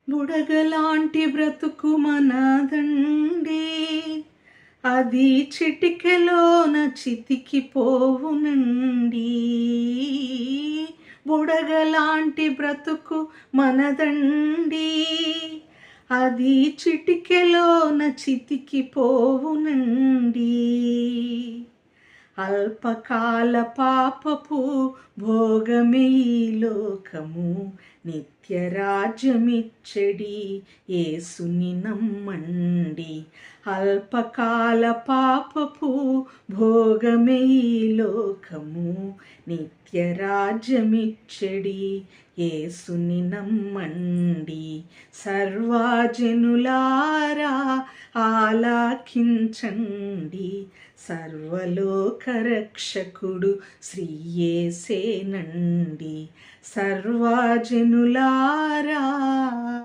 బుడగలాంటి బ్రతుకు మనదండి, అది చిటికెలోన చితికిపోవునండి. బుడగలాంటి బ్రతుకు మనదండి, అది చిటికెలోన చితికిపోవునండి. అల్పకాల పాపపు భోగమే ఈ లోకము, నిత్యరాజ్యమిచ్చడి యేసుని నమ్మండి. అల్పకాల పాపపు భోగమే ఈ లోకము, నిత్యరాజ్యమిచ్చడి యేసుని నమ్మండి. సర్వజనులారా ఆలకించండి, సర్వలోకరక్షకుడు శ్రీ యేసేనండి. సర్వజనులారా